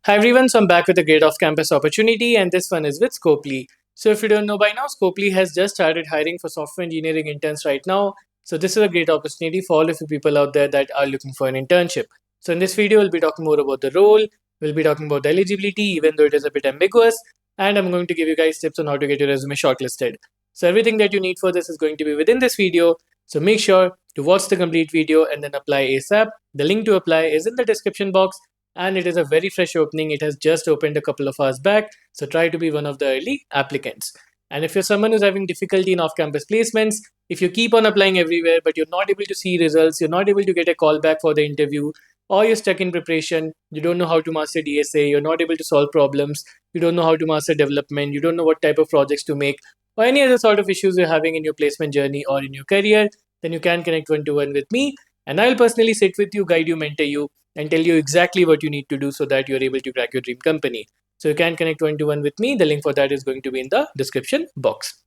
Hi everyone, so I'm back with a great off-campus opportunity, and this one is with Scopely. So if you don't know by now, Scopely has just started hiring for software engineering interns right now. So this is a great opportunity for all of you people out there that are looking for an internship. So in this video, we'll be talking more about the role, we'll be talking about the eligibility, even though it is a bit ambiguous, and I'm going to give you guys tips on how to get your resume shortlisted. So everything that you need for this is going to be within this video. So make sure to watch the complete video and then apply ASAP. The link to apply is in the description box and it is a very fresh opening. It has just opened a couple of hours back, so try to be one of the early applicants. And if you're someone who's having difficulty in off campus placements, if you keep on applying everywhere but you're not able to see results, you're not able to get a call back for the interview, or you're stuck in preparation, you don't know how to master DSA, you're not able to solve problems, you don't know how to master development, you don't know what type of projects to make, or any other sort of issues you're having in your placement journey or in your career, then you can connect one to one with me. And I'll personally sit with you, guide you, mentor you, and tell you exactly what you need to do so that you're able to crack your dream company. So you can connect one to one with me. The link for that is going to be in the description box.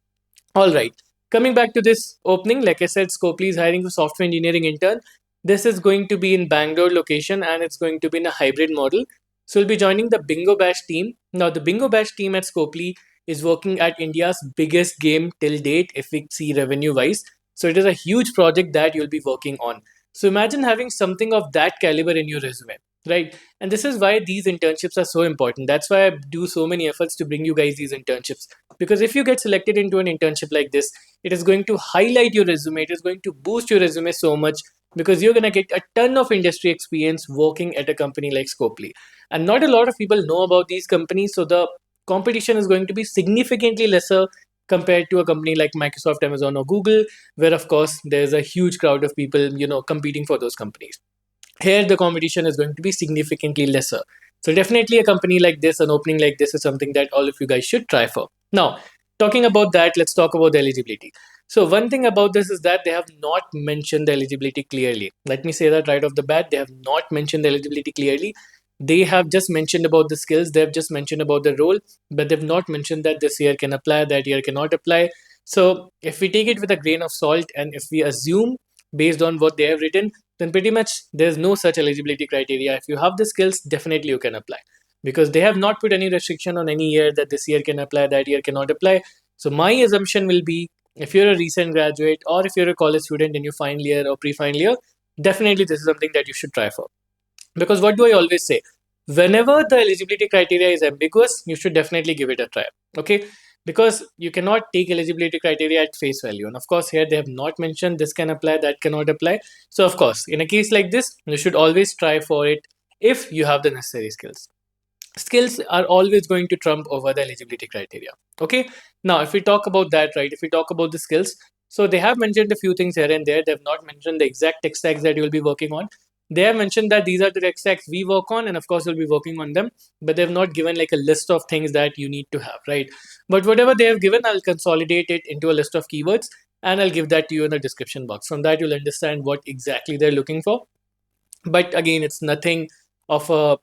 All right. Coming back to this opening, like I said, Scopely is hiring for software engineering intern. This is going to be in Bangalore location and it's going to be in a hybrid model. So we'll be joining the Bingo Bash team. Now, the Bingo Bash team at Scopely is working at India's biggest game till date, if we see revenue wise. So it is a huge project that you'll be working on. So imagine having something of that caliber in your resume, right? And this is why these internships are so important. That's why I do so many efforts to bring you guys these internships. Because if you get selected into an internship like this, it is going to highlight your resume, it is going to boost your resume so much because you're going to get a ton of industry experience working at a company like Scopely. And not a lot of people know about these companies, so the competition is going to be significantly lesser compared to a company like Microsoft, Amazon, or Google, where of course there's a huge crowd of people, competing for those companies. Here the competition is going to be significantly lesser. So definitely a company like this, an opening like this is something that all of you guys should try for. Now, talking about that, let's talk about the eligibility. So one thing about this is that they have not mentioned the eligibility clearly. Let me say that right off the bat, they have not mentioned the eligibility clearly. They have just mentioned about the skills, they have just mentioned about the role, but they've not mentioned that this year can apply, that year cannot apply. So if we take it with a grain of salt and if we assume based on what they have written, then pretty much there's no such eligibility criteria. If you have the skills, definitely you can apply because they have not put any restriction on any year that this year can apply, that year cannot apply. So my assumption will be if you're a recent graduate or if you're a college student in your final year or pre-final year, definitely this is something that you should try for. Because what do I always say? Whenever the eligibility criteria is ambiguous, you should definitely give it a try. Okay. Because you cannot take eligibility criteria at face value. And of course, here they have not mentioned this can apply, that cannot apply. So, of course, in a case like this, you should always try for it if you have the necessary skills. Skills are always going to trump over the eligibility criteria. Okay. Now, if we talk about that, right, if we talk about the skills, so they have mentioned a few things here and there. They have not mentioned the exact tech stacks that you will be working on. They have mentioned that these are the tech stacks we work on, and of course, we'll be working on them, but they've not given like a list of things that you need to have, right? But whatever they have given, I'll consolidate it into a list of keywords and I'll give that to you in the description box. From that, you'll understand what exactly they're looking for. But again, it's nothing of a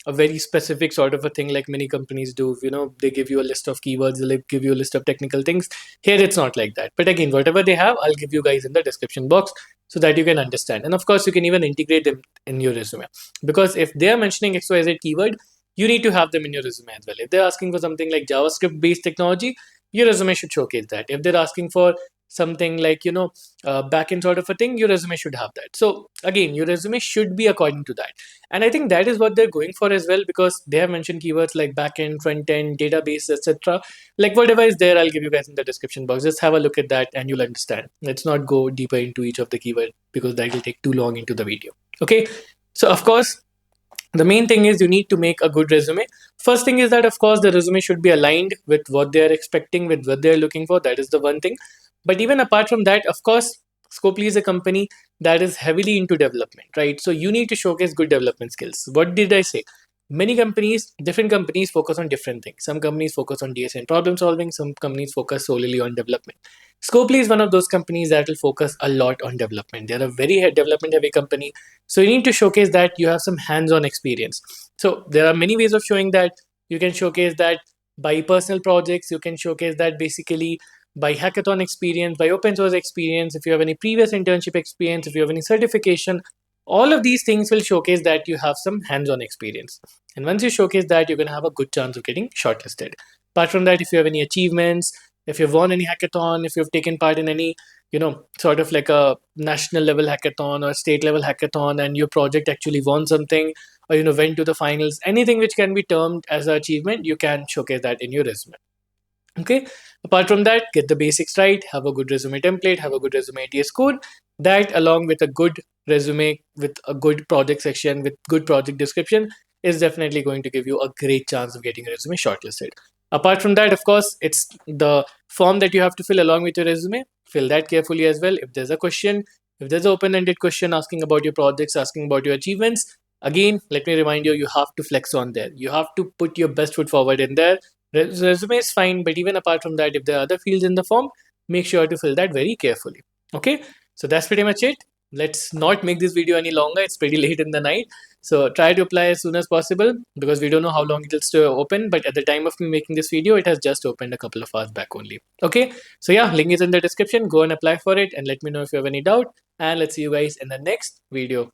very specific sort of a thing like many companies do. They give you a list of keywords, they give you a list of technical things. Here it's not like that, but again, whatever they have, I'll give you guys in the description box so that you can understand. And of course, you can even integrate them in your resume, because if they are mentioning xyz keyword, you need to have them in your resume as well. If they're asking for something like JavaScript based technology, your resume should showcase that. If they're asking for something like backend sort of a thing, your resume should have that. So again, your resume should be according to that. And I think that is what they're going for as well, because they have mentioned keywords like backend, front end, database, etc. Like whatever is there, I'll give you guys in the description box. Just have a look at that and you'll understand. Let's not go deeper into each of the keyword because that will take too long into the video. Okay. So of course, the main thing is you need to make a good resume. First thing is that of course the resume should be aligned with what they are expecting, with what they are looking for. That is the one thing. But even apart from that, of course, Scopely is a company that is heavily into development, right? So you need to showcase good development skills. What did I say? Many companies, different companies focus on different things. Some companies focus on DSA and problem solving. Some companies focus solely on development. Scopely is one of those companies that will focus a lot on development. They're a very development heavy company. So you need to showcase that you have some hands-on experience. So there are many ways of showing that. You can showcase that by personal projects. You can showcase that basically by hackathon experience, by open source experience, if you have any previous internship experience, if you have any certification, All of these things will showcase that you have some hands-on experience. And once you showcase that, you're going to have a good chance of getting shortlisted. Apart from that, if you have any achievements, if you've won any hackathon, if you've taken part in any, sort of like a national level hackathon or state level hackathon, and your project actually won something, or went to the finals, anything which can be termed as an achievement, you can showcase that in your resume. Okay. Apart from that, get the basics right, have a good resume template, have a good resume ATS code. That, along with a good resume with a good project section with good project description, is definitely going to give you a great chance of getting a resume shortlisted. Apart from that, of course, it's the form that you have to fill along with your resume. Fill that carefully as well. If there's a question, if there's an open-ended question asking about your projects, asking about your achievements, again, let me remind you, you have to flex on there. You have to put your best foot forward in there. Resume is fine, but even apart from that, if there are other fields in the form, make sure to fill that very carefully. Okay, so that's pretty much it. Let's not make this video any longer. It's pretty late in the night. So try to apply as soon as possible, because we don't know how long it will stay open. But at the time of me making this video, it has just opened a couple of hours back only. Okay, so yeah, link is in the description. Go and apply for it and let me know if you have any doubt. And let's see you guys in the next video.